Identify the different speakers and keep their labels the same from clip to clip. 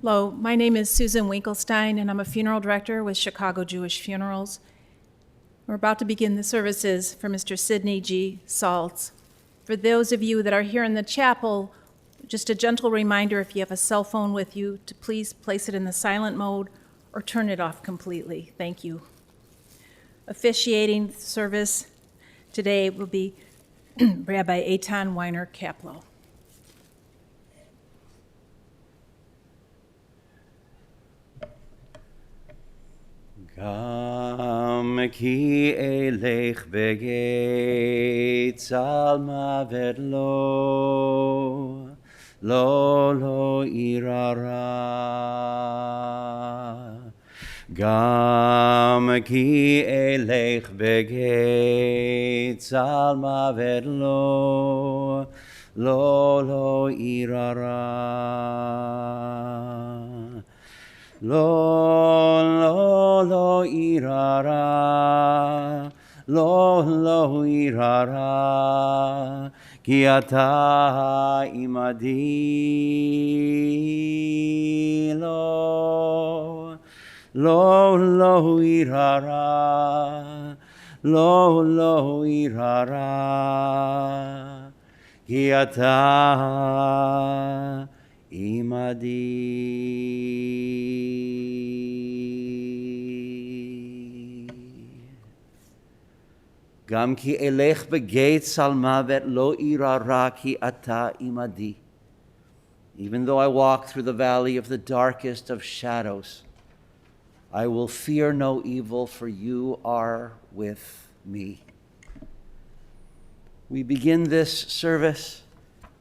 Speaker 1: Hello, my name is Susan Winkelstein, and I'm a funeral director with Chicago Jewish Funerals. We're about to begin the services for Mr. Sidney G. Saltz. For those of you that are here in the chapel, just a gentle reminder, if you have a cell phone with you, to please place it in the silent mode or turn it off completely. Thank you. Officiating the service today will be Rabbi Eitan Weiner Kaplow.
Speaker 2: Gam ki elech begeit salma vet lo irara. Gam ki elech begeit salma vet lo irara. Lo irara, lo irara, ki ata imadi. Lo irara, lo irara, ki ata imadi. Gam ki elech begeit salmavet lo irara ki ata imadi. Even though I walk through the valley of the darkest of shadows, I will fear no evil, for you are with me. We begin this service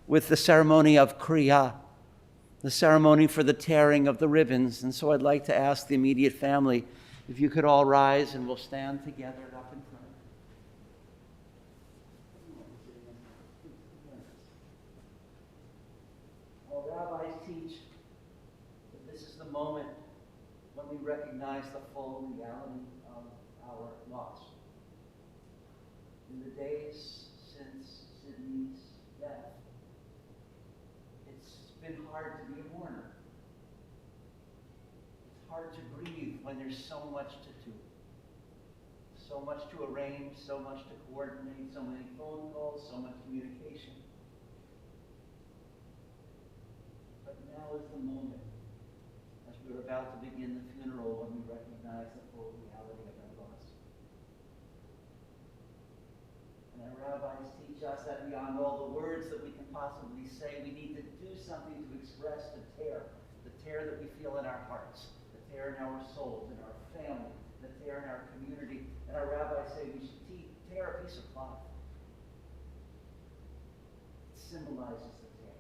Speaker 2: with the ceremony of Kriya, the ceremony for the tearing of the ribbons. And so I'd like to ask the immediate family if you could all rise and we'll stand together up in front. All rabbis teach that this is the moment when we recognize the full reality of our loss. In the days since Sidney's death, it's been hard to be a mourner. It's hard to breathe when there's so much to do. So much to arrange, so much to coordinate, so many phone calls, so much communication. But now is the moment, as we're about to begin the funeral, when we recognize the full reality of our loss. And our rabbis teach us that beyond all the words that we can possibly say, we need to do something to express the tear that we feel in our hearts, the tear in our souls, in our family, the tear in our community. And our rabbis say we should tear a piece of cloth. It symbolizes the tear.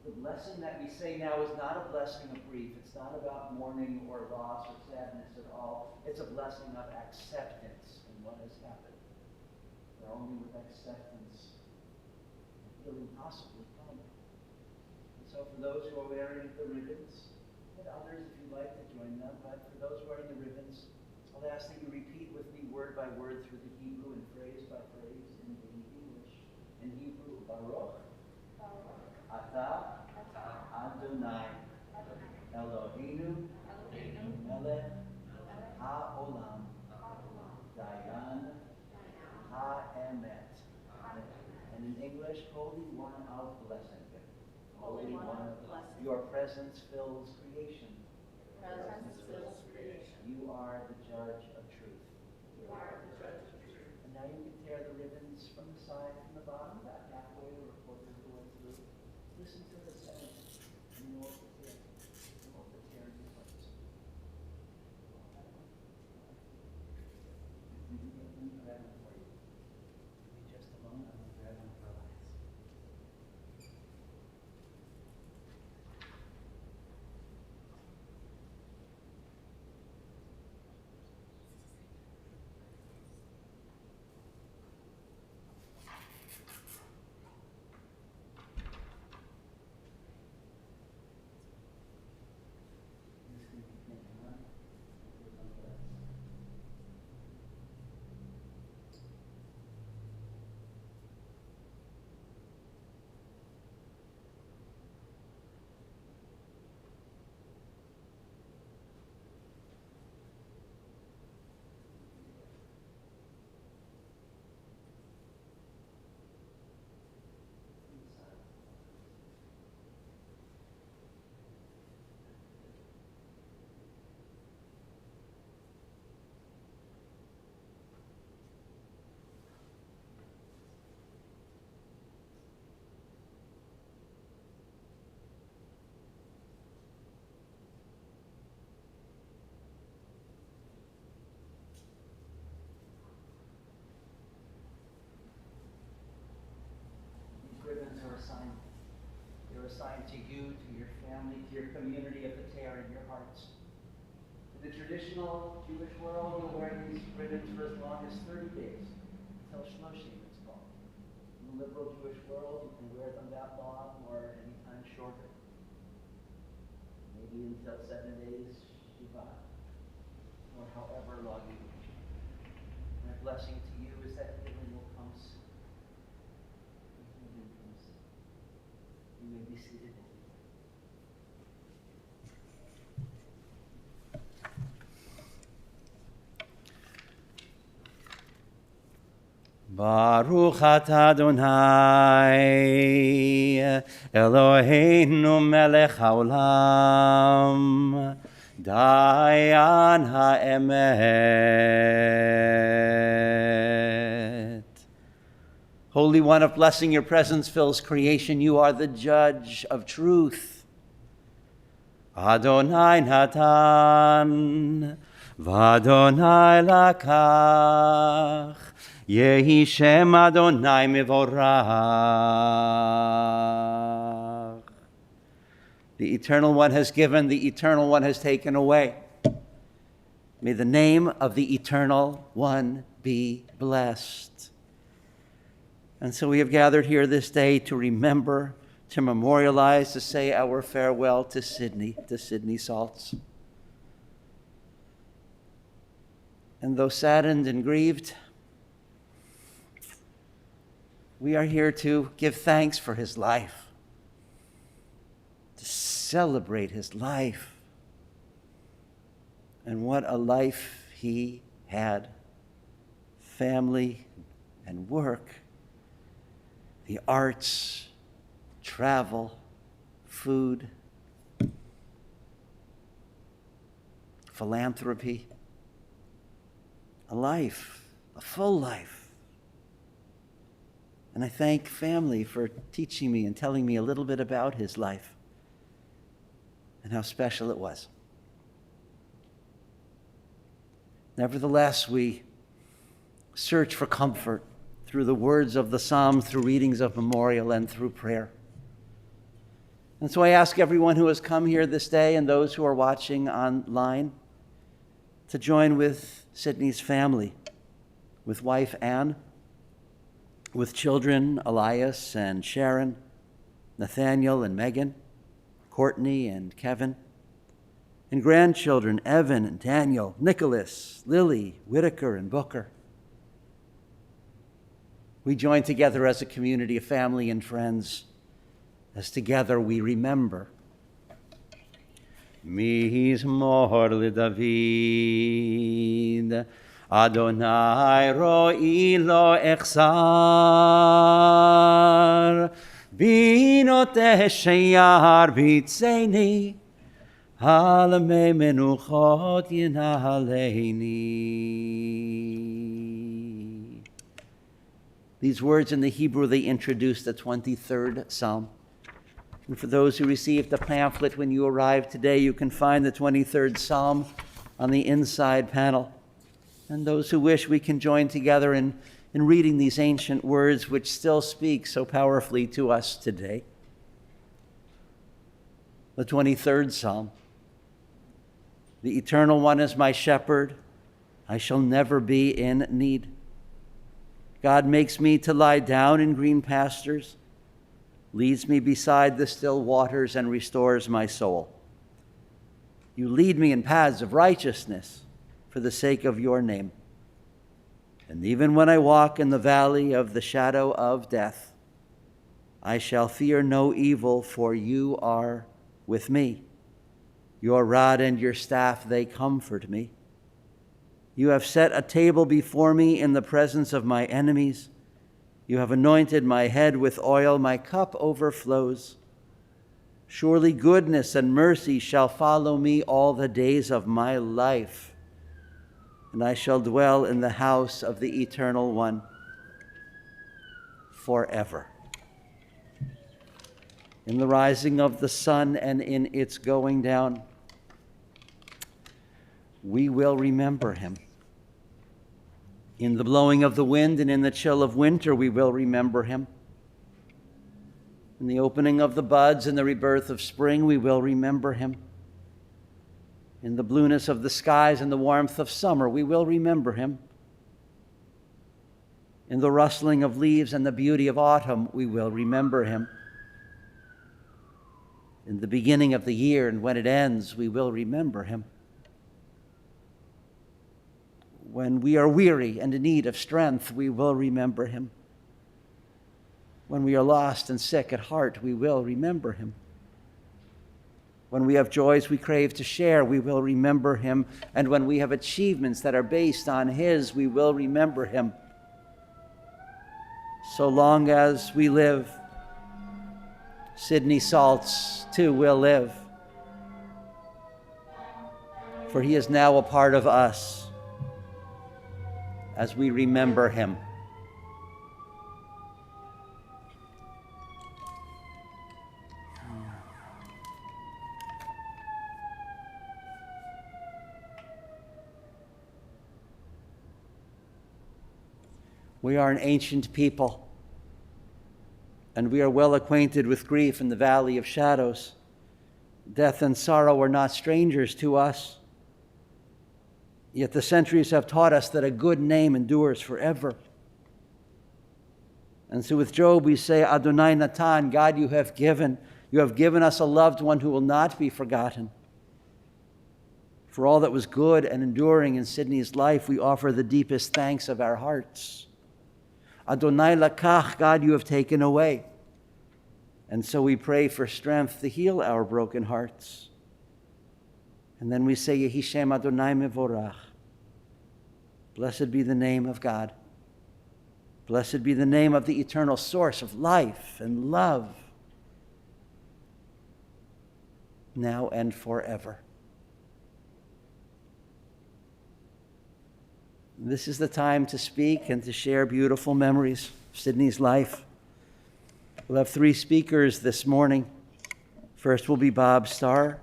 Speaker 2: The blessing that we say now is not a blessing of grief. It's not about mourning or loss or sadness at all. It's a blessing of acceptance in what has happened. For only with acceptance can healing possibly come. And so for those who are wearing the ribbons, and others if you'd like to join them, but for those wearing the ribbons, I'll ask that you repeat with me word by word through the Hebrew and phrase by phrase in the English. In Hebrew, Baruch Atah Adonai Eloheinu Melech HaOlam Dayan HaEmet. And in English, Holy One of Blessing. Holy One of Blessing. Your presence fills creation. You are the judge of truth. And now you can tear the ribbons from the side, from the bottom, about halfway or a quarter of the way through. Listen to the sound. And you know what the tear. You know what the tear in your hearts. Let me grab them for you. Give me just a moment. I'm going to grab them for us. assignment. They're assigned to you, to your family, to your community of the Tear in your hearts. In the traditional Jewish world, you'll wear these ribbons for as long as 30 days, until Shloshim it's called. In the liberal Jewish world, you can wear them that long or any time shorter. Maybe until 7 days, Shiva, or however long you wish. My blessing to you is that healing will come soon. Healing comes soon. You may be seated. Baruch atah Adonai Eloheinu melech haolam Dayan ha'emet. Holy One of blessing, your presence fills creation. You are the judge of truth. Adonai natan v'Adonai lakach. Yehi Shem Adonai mevorach. The Eternal One has given, the Eternal One has taken away. May the name of the Eternal One be blessed. And so we have gathered here this day to remember, to memorialize, to say our farewell to Sidney Saltz. And though saddened and grieved, we are here to give thanks for his life, to celebrate his life. And what a life he had. Family and work, the arts, travel, food, philanthropy, a life, a full life. And I thank family for teaching me and telling me a little bit about his life and how special it was. Nevertheless, we search for comfort through the words of the Psalms, through readings of memorial, and through prayer. And so I ask everyone who has come here this day and those who are watching online to join with Sidney's family, with wife Anne, with children Elias and Sharon, Nathaniel and Megan, Courtney and Kevin, and grandchildren Evan and Daniel, Nicholas, Lily, Whitaker, and Booker. We join together as a community of family and friends, as together we remember. Mizmor LeDavid, Adonai ro'i lo echsar, binoteh sheyar bitzeni, halamei menuchot yinahaleini. These words in the Hebrew, they introduce the 23rd Psalm. And for those who received the pamphlet when you arrived today, you can find the 23rd Psalm on the inside panel. And those who wish, we can join together in reading these ancient words which still speak so powerfully to us today. The 23rd Psalm. The Eternal One is my shepherd. I shall never be in need. God makes me to lie down in green pastures, leads me beside the still waters, and restores my soul. You lead me in paths of righteousness for the sake of your name. And even when I walk in the valley of the shadow of death, I shall fear no evil, for you are with me. Your rod and your staff, they comfort me. You have set a table before me in the presence of my enemies. You have anointed my head with oil, my cup overflows. Surely goodness and mercy shall follow me all the days of my life, and I shall dwell in the house of the Eternal One forever. In the rising of the sun and in its going down, we will remember him. In the blowing of the wind and in the chill of winter, we will remember him. In the opening of the buds and the rebirth of spring, we will remember him. In the blueness of the skies and the warmth of summer, we will remember him. In the rustling of leaves and the beauty of autumn, we will remember him. In the beginning of the year and when it ends, we will remember him. When we are weary and in need of strength, we will remember him. When we are lost and sick at heart, we will remember him. When we have joys we crave to share, we will remember him. And when we have achievements that are based on his, we will remember him. So long as we live, Sidney Saltz too will live. For he is now a part of us as we remember him. We are an ancient people, and we are well acquainted with grief in the valley of shadows. Death and sorrow are not strangers to us. Yet the centuries have taught us that a good name endures forever. And so with Job we say, Adonai Natan, God, you have given us a loved one who will not be forgotten. For all that was good and enduring in Sidney's life, we offer the deepest thanks of our hearts. Adonai lakach, God, you have taken away. And so we pray for strength to heal our broken hearts. And then we say, Yehi Shem Adonai mevorach. Blessed be the name of God. Blessed be the name of the eternal source of life and love, now and forever. This is the time to speak and to share beautiful memories of Sidney's life. We'll have 3 speakers this morning. First will be Bob Starr,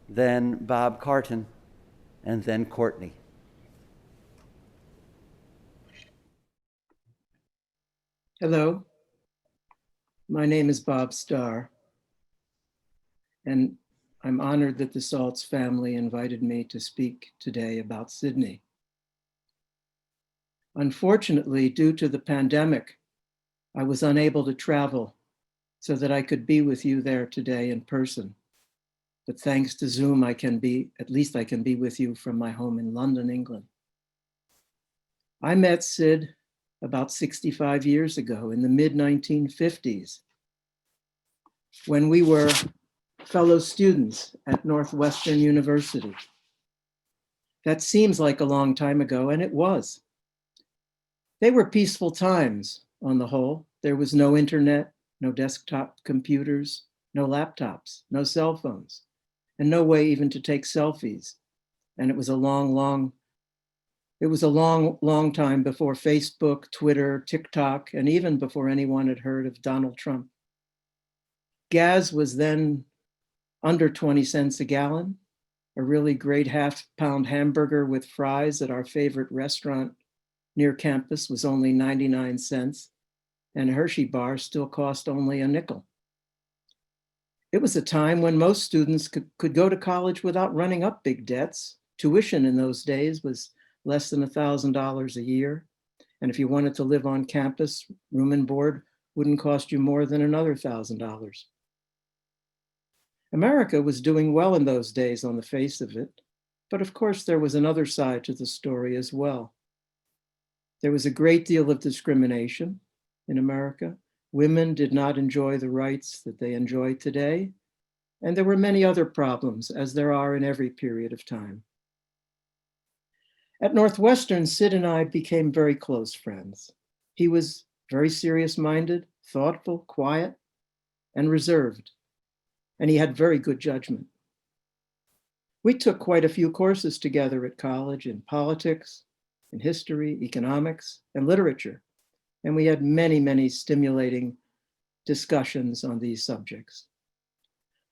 Speaker 2: then Bob Karton, and then Courtney.
Speaker 3: Hello, my name is Bob Starr, and I'm honored that the Saltz family invited me to speak today about Sidney. Unfortunately, due to the pandemic, I was unable to travel so that I could be with you there today in person. But thanks to Zoom, at least I can be with you from my home in London, England. I met Sid about 65 years ago in the mid-1950s when we were fellow students at Northwestern University. That seems like a long time ago, and it was. They were peaceful times on the whole. There was no internet, no desktop computers, no laptops, no cell phones, and no way even to take selfies. And it was a long time before Facebook, Twitter, TikTok, and even before anyone had heard of Donald Trump. Gas was then under 20 cents a gallon. A really great half-pound hamburger with fries at our favorite restaurant near campus was only 99 cents, and a Hershey bar still cost only a nickel. It was a time when most students could go to college without running up big debts. Tuition in those days was less than $1,000 a year, and if you wanted to live on campus, room and board wouldn't cost you more than another $1,000. America was doing well in those days on the face of it, but of course there was another side to the story as well. There was a great deal of discrimination in America. Women did not enjoy the rights that they enjoy today, and there were many other problems, as there are in every period of time. At Northwestern, Sid and I became very close friends. He was very serious-minded, thoughtful, quiet, and reserved, and he had very good judgment. We took quite a few courses together at college in politics, in history, economics, and literature, and we had many, many stimulating discussions on these subjects.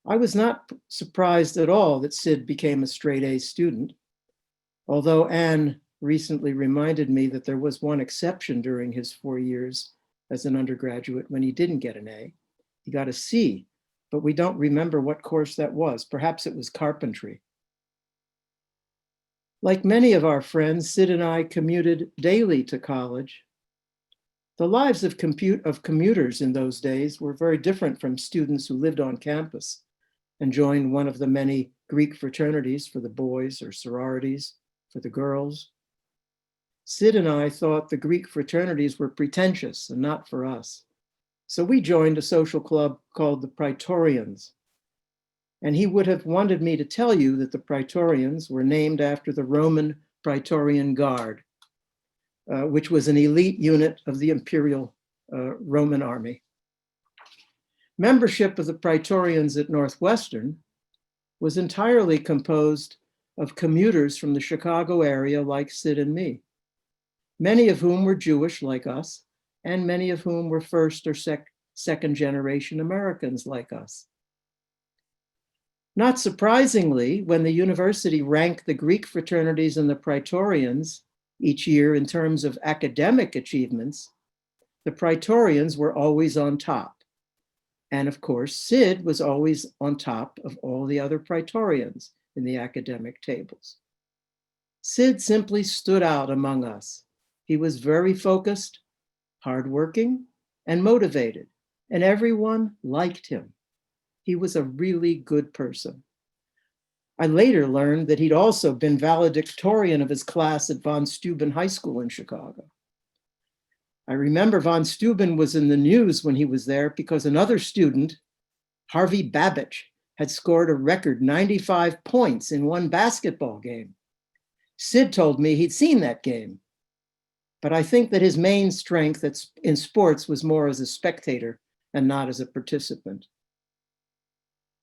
Speaker 3: I was not surprised at all that Sid became a straight-A student, although Anne recently reminded me that there was one exception during his 4 years as an undergraduate when he didn't get an A, He got a C, but we don't remember what course that was. Perhaps it was carpentry. Like many of our friends, Sid and I commuted daily to college. The lives of commuters in those days were very different from students who lived on campus and joined one of the many Greek fraternities for the boys or sororities for the girls. Sid and I thought the Greek fraternities were pretentious and not for us. So we joined a social club called the Praetorians. And he would have wanted me to tell you that the Praetorians were named after the Roman Praetorian Guard, which was an elite unit of the imperial Roman army. Membership of the Praetorians at Northwestern was entirely composed of commuters from the Chicago area like Sid and me, many of whom were Jewish like us, and many of whom were first or second generation Americans like us. Not surprisingly, when the university ranked the Greek fraternities and the Praetorians each year in terms of academic achievements, the Praetorians were always on top. And of course, Sid was always on top of all the other Praetorians in the academic tables. Sid simply stood out among us. He was very focused, hardworking, and motivated, and everyone liked him. He was a really good person. I later learned that he'd also been valedictorian of his class at von Steuben High School in Chicago. I remember von Steuben was in the news when he was there because another student, Harvey Babbage, had scored a record 95 points in one basketball game. Sid told me he'd seen that game, but I think that his main strength in sports was more as a spectator and not as a participant.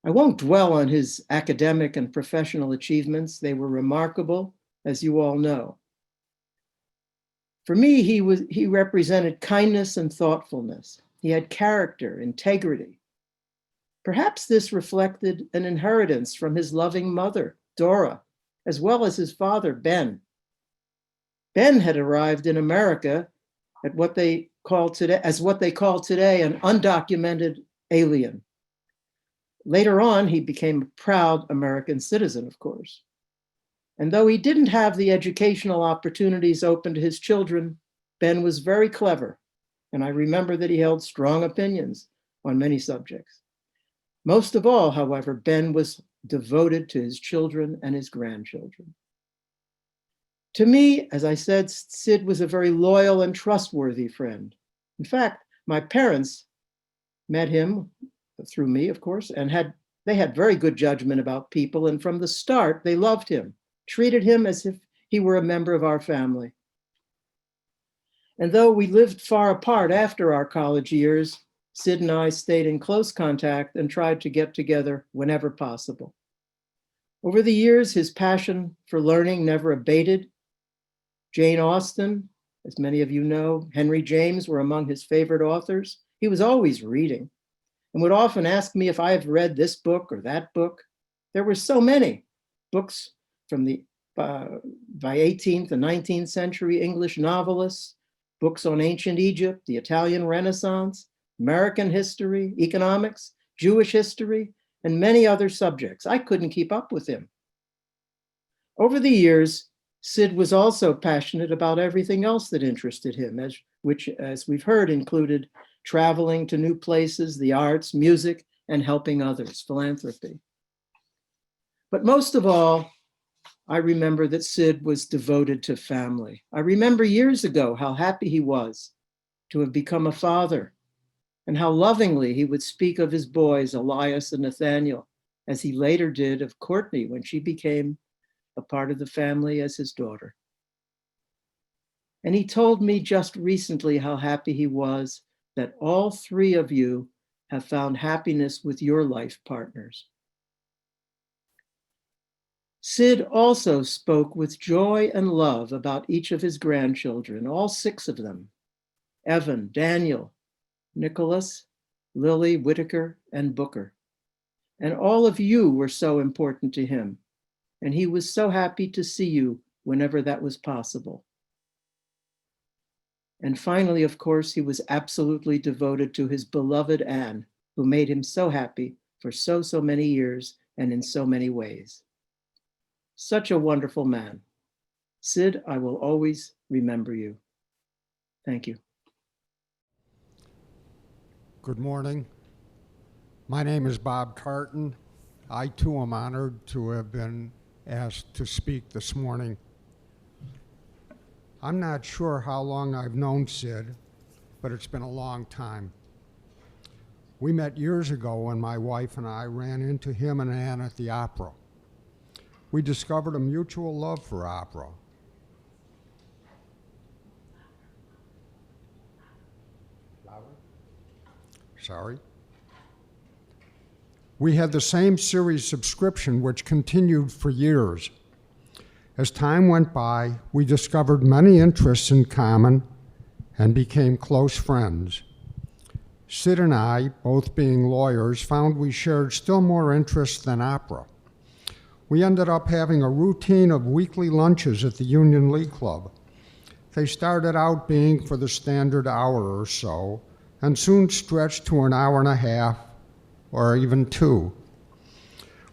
Speaker 3: I won't dwell on his academic and professional achievements. They were remarkable, as you all know. For me, he represented kindness and thoughtfulness. He had character, integrity. Perhaps this reflected an inheritance from his loving mother, Dora, as well as his father, Ben. Ben had arrived in America at what they call today an undocumented alien. Later on, he became a proud American citizen, of course. And though he didn't have the educational opportunities open to his children, Ben was very clever. And I remember that he held strong opinions on many subjects. Most of all, however, Ben was devoted to his children and his grandchildren. To me, as I said, Sid was a very loyal and trustworthy friend. In fact, my parents met him through me, of course, and they had very good judgment about people. And from the start, they loved him, treated him as if he were a member of our family. And though we lived far apart after our college years, Sid and I stayed in close contact and tried to get together whenever possible. Over the years, his passion for learning never abated. Jane Austen, as many of you know, Henry James were among his favorite authors. He was always reading and would often ask me if I have read this book or that book. There were so many books from the by 18th and 19th century English novelists, books on ancient Egypt, the Italian Renaissance, American history, economics, Jewish history, and many other subjects. I couldn't keep up with him. Over the years, Sid was also passionate about everything else that interested him, which, as we've heard, included traveling to new places, the arts, music, and helping others, philanthropy. But most of all, I remember that Sid was devoted to family. I remember years ago how happy he was to have become a father and how lovingly he would speak of his boys, Elias and Nathaniel, as he later did of Courtney when she became a part of the family as his daughter. And he told me just recently how happy he was that all three of you have found happiness with your life partners. Sid also spoke with joy and love about each of his grandchildren, all six of them, Evan, Daniel, Nicholas, Lily, Whitaker, and Booker. And all of you were so important to him, and he was so happy to see you whenever that was possible. And finally, of course, he was absolutely devoted to his beloved Anne, who made him so happy for so many years and in so many ways. Such a wonderful man. Sid, I will always remember you. Thank you.
Speaker 4: Good morning. My name is Bob Karton. I too am honored to have been asked to speak this morning. I'm not sure how long I've known Sid, but it's been a long time. We met years ago when my wife and I ran into him and Ann at the opera. We discovered a mutual love for opera. Sorry. We had the same series subscription, which continued for years. As time went by, we discovered many interests in common and became close friends. Sid and I, both being lawyers, found we shared still more interests than opera. We ended up having a routine of weekly lunches at the Union League Club. They started out being for the standard hour or so, and soon stretched to an hour and a half, or even 2.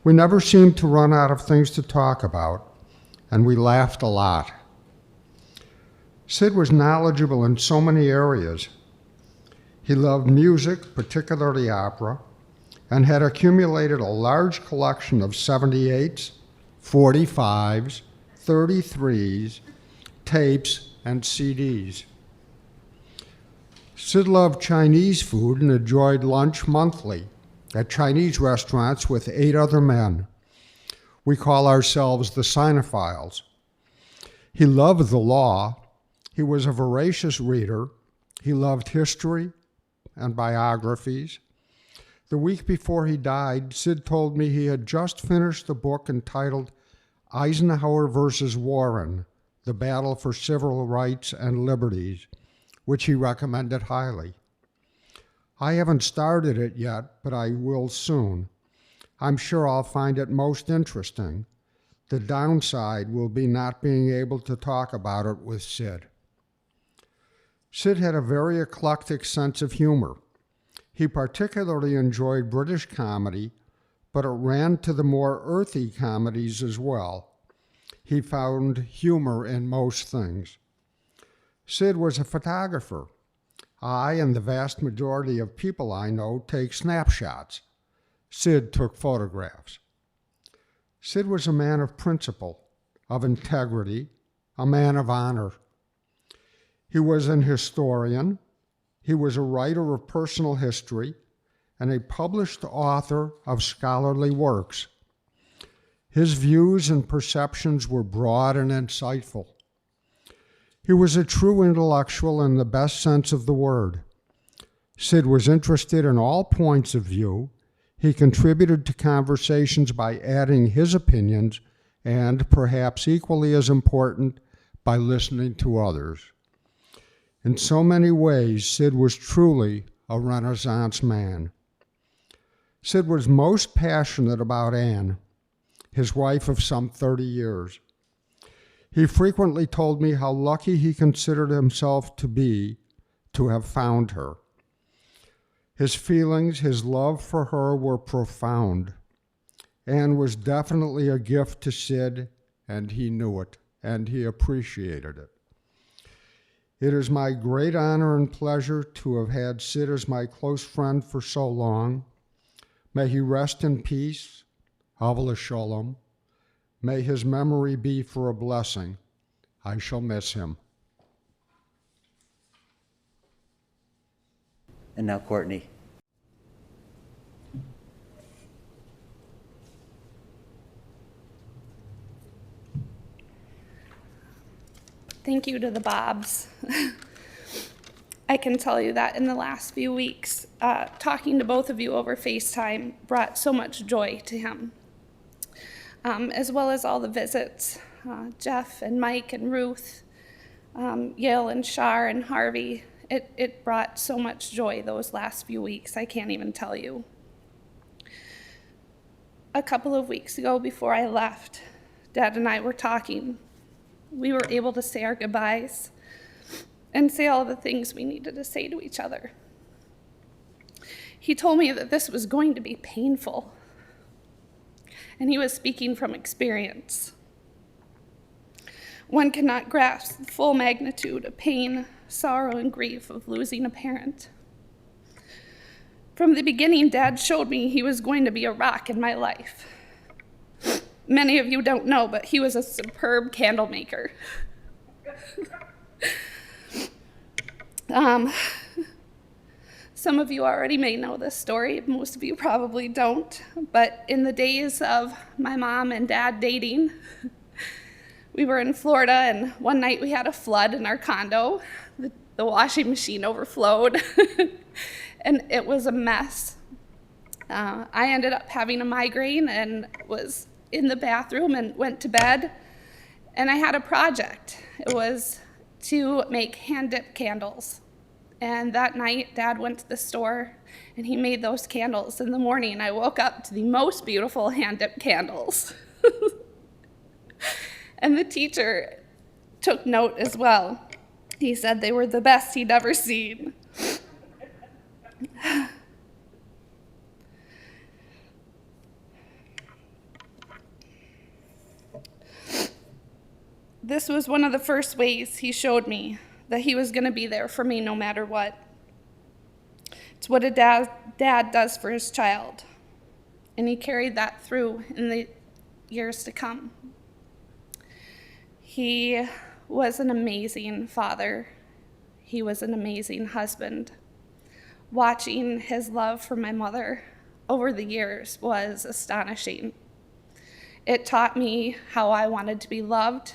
Speaker 4: We never seemed to run out of things to talk about, and we laughed a lot. Sid was knowledgeable in so many areas. He loved music, particularly opera, and had accumulated a large collection of 78s, 45s, 33s, tapes, and CDs. Sid loved Chinese food and enjoyed lunch monthly at Chinese restaurants with 8 other men. We call ourselves the Sinophiles. He loved the law. He was a voracious reader. He loved history and biographies. The week before he died, Sid told me he had just finished a book entitled Eisenhower versus Warren, The Battle for Civil Rights and Liberties, which he recommended highly. I haven't started it yet, but I will soon. I'm sure I'll find it most interesting. The downside will be not being able to talk about it with Sid. Sid had a very eclectic sense of humor. He particularly enjoyed British comedy, but it ran to the more earthy comedies as well. He found humor in most things. Sid was a photographer. I and the vast majority of people I know take snapshots. Sid took photographs. Sid was a man of principle, of integrity, a man of honor. He was an historian. He was a writer of personal history and a published author of scholarly works. His views and perceptions were broad and insightful. He was a true intellectual in the best sense of the word. Sid was interested in all points of view. He contributed to conversations by adding his opinions and, perhaps equally as important, by listening to others. In so many ways, Sid was truly a Renaissance man. Sid was most passionate about Anne, his wife of some 30 years. He frequently told me how lucky he considered himself to be to have found her. His feelings, his love for her were profound. Anne was definitely a gift to Sid, and he knew it, and he appreciated it. It is my great honor and pleasure to have had Sid as my close friend for so long. May he rest in peace, Havla Shalom. May his memory be for a blessing. I shall miss him.
Speaker 2: And now Courtney.
Speaker 5: Thank you to the Bobs. I can tell you that in the last few weeks, talking to both of you over FaceTime brought so much joy to him, as well as all the visits. Jeff and Mike and Ruth, Yale and Starr and Harvey. It brought so much joy those last few weeks, I can't even tell you. A couple of weeks ago before I left, Dad and I were talking. We were able to say our goodbyes and say all the things we needed to say to each other. He told me that this was going to be painful, and he was speaking from experience. One cannot grasp the full magnitude of pain, sorrow, and grief of losing a parent. From the beginning, Dad showed me he was going to be a rock in my life. Many of you don't know, but he was a superb candle maker. Some of you already may know this story. Most of you probably don't. But in the days of my mom and dad dating, we were in Florida, and one night we had a flood in our condo. The washing machine overflowed, and it was a mess. I ended up having a migraine and was in the bathroom and went to bed, and I had a project. It was to make hand-dipped candles. And that night, Dad went to the store, and he made those candles. In the morning, I woke up to the most beautiful hand-dipped candles. And the teacher took note as well. He said they were the best he'd ever seen. This was one of the first ways he showed me that he was going to be there for me no matter what. It's what a dad does for his child. And he carried that through in the years to come. He was an amazing father. He was an amazing husband. Watching his love for my mother over the years was astonishing. It taught me how I wanted to be loved.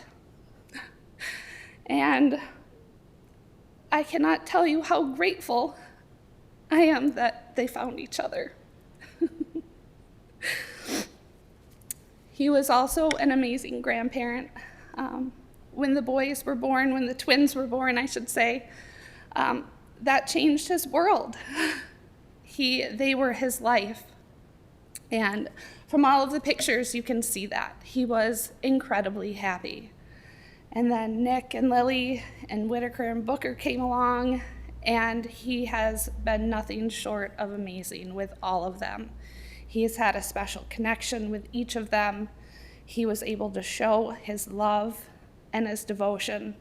Speaker 5: And I cannot tell you how grateful I am that they found each other. He was also an amazing grandparent. When the boys were born, when the twins were born, I should say, that changed his world. They were his life. And from all of the pictures, you can see that. He was incredibly happy. And then Nick and Lily and Whitaker and Booker came along, and he has been nothing short of amazing with all of them. He has had a special connection with each of them. He was able to show his love and his devotion.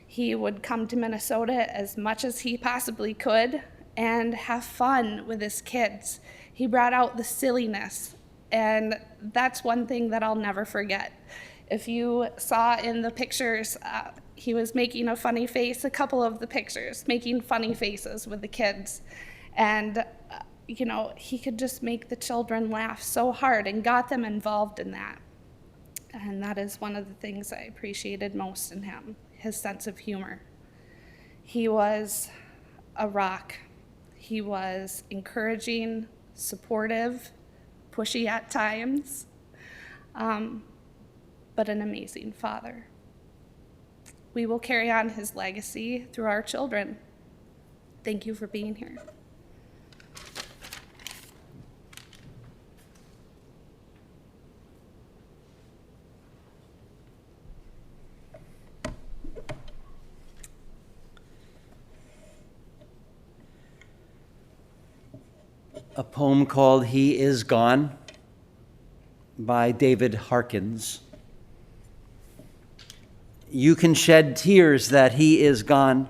Speaker 5: He would come to Minnesota as much as he possibly could and have fun with his kids. He brought out the silliness, and that's one thing that I'll never forget. If you saw in the pictures, he was making a funny face, a couple of the pictures, making funny faces with the kids. And, he could just make the children laugh so hard and got them involved in that. And that is one of the things I appreciated most in him, his sense of humor. He was a rock. He was encouraging, supportive, pushy at times. But an amazing father. We will carry on his legacy through our children. Thank you for being here.
Speaker 2: A poem called He Is Gone by David Harkins. You can shed tears that he is gone,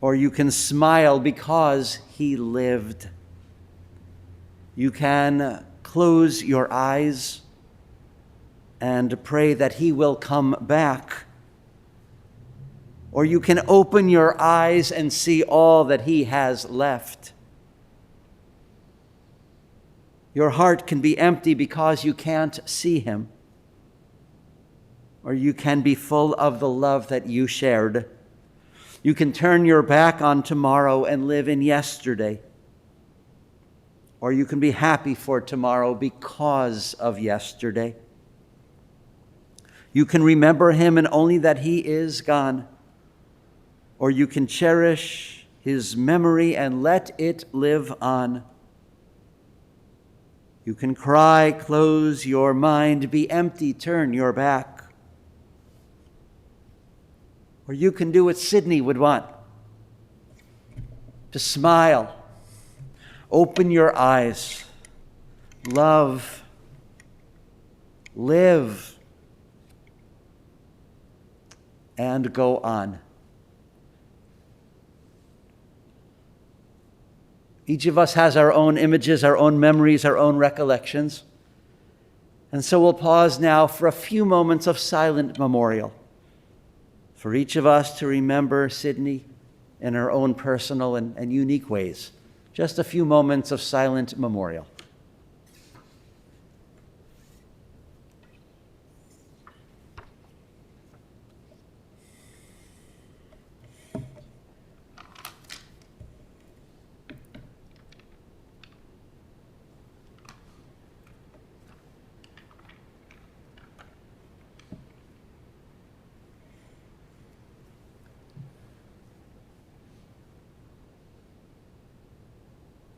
Speaker 2: or you can smile because he lived. You can close your eyes and pray that he will come back, or you can open your eyes and see all that he has left. Your heart can be empty because you can't see him. Or you can be full of the love that you shared. You can turn your back on tomorrow and live in yesterday. Or you can be happy for tomorrow because of yesterday. You can remember him and only that he is gone. Or you can cherish his memory and let it live on. You can cry, close your mind, be empty, turn your back. Or you can do what Sidney would want, to smile, Open your eyes. Love. Live. And go on. Each of us has our own images, our own memories, our own recollections. And so we'll pause now for a few moments of silent memorial for each of us to remember Sidney in our own personal and unique ways. Just a few moments of silent memorial.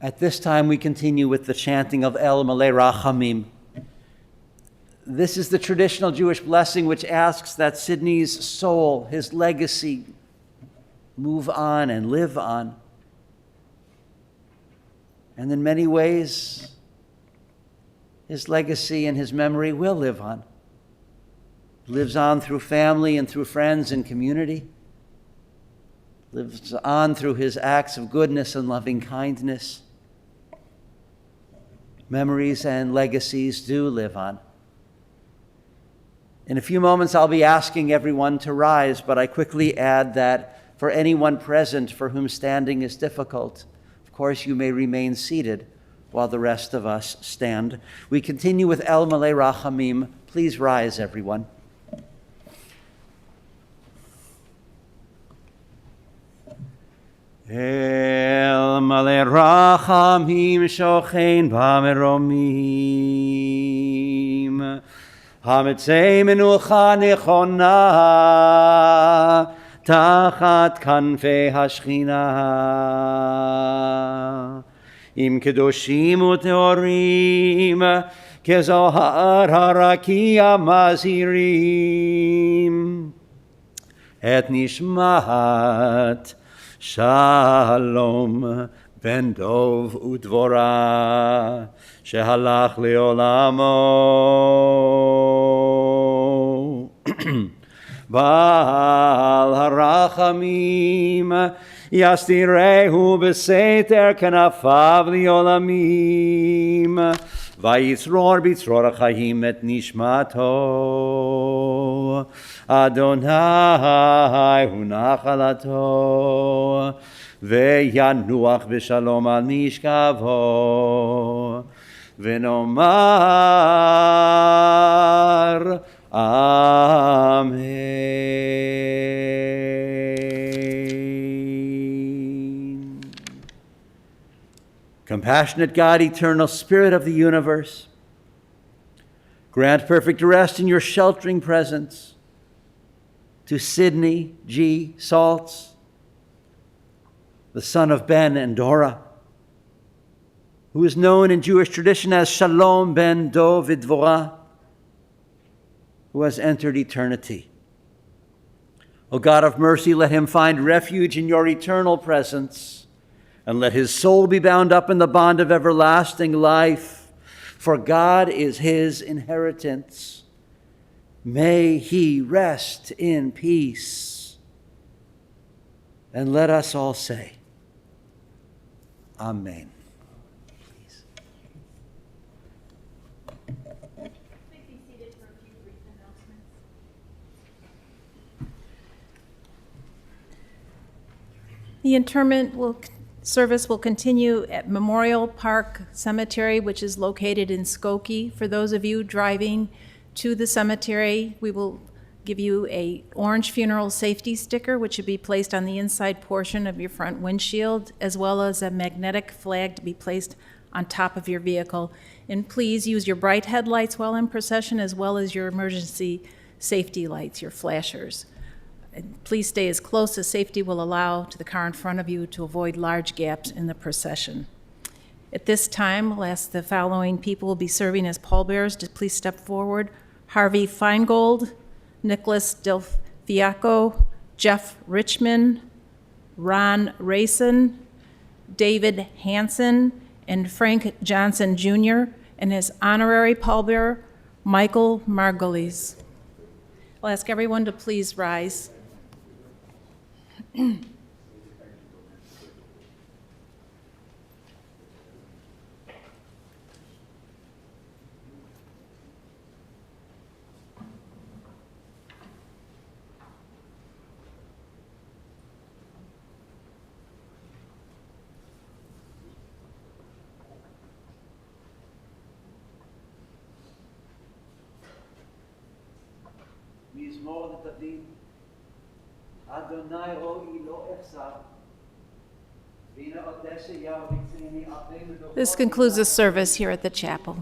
Speaker 2: At this time, we continue with the chanting of El Malei Rachamim. This is the traditional Jewish blessing which asks that Sidney's soul, his legacy, move on and live on. And in many ways, his legacy and his memory will live on. It lives on through family and through friends and community. Lives on through his acts of goodness and loving kindness. Memories and legacies do live on. In a few moments, I'll be asking everyone to rise, but I quickly add that for anyone present for whom standing is difficult, of course, you may remain seated while the rest of us stand. We continue with El Malei Rachamim. Please rise, everyone. El Malei Rachamim shochein b'meromim Hametzei menucha nechona tachat kanfei hashchina Im kedoshim uteorim kezohar harakia mazirim Et nishmat Shalom ben Dov udvora shehalach leolamo Baal harachamim yastirehu beseter kanafav leolamim Vayitzror bitzror chayim et nishmato Adonai hu nachalato Ve'yanuach b'shalom al mishkavo V'nomar Amen. Compassionate God, eternal Spirit of the universe, grant perfect rest in your sheltering presence to Sidney G. Saltz, the son of Ben and Dora, who is known in Jewish tradition as Shalom ben Dov Dvorah, who has entered eternity. O God of mercy, let him find refuge in your eternal presence, and let his soul be bound up in the bond of everlasting life, for God is his inheritance. May he rest in peace. And let us all say, Amen. Please.
Speaker 1: Please be seated for a few brief announcements. The interment service will continue at Memorial Park Cemetery, which is located in Skokie. For those of you driving to the cemetery, we will give you a orange funeral safety sticker, which should be placed on the inside portion of your front windshield, as well as a magnetic flag to be placed on top of your vehicle. And please use your bright headlights while in procession, as well as your emergency safety lights, your flashers. And please stay as close as safety will allow to the car in front of you to avoid large gaps in the procession. At this time, I'll ask the following people will be serving as pallbearers to please step forward. Harvey Feingold, Nicholas Del Fiaco, Jeff Richmond, Ron Rayson, David Hansen, and Frank Johnson Jr., and his honorary pallbearer, Michael Margulies. I'll ask everyone to please rise.
Speaker 2: מזמור לדוד, אדוני רואי לא אחסר, והנה עודשה ירביצני אבינו.
Speaker 1: This concludes the service here at the chapel.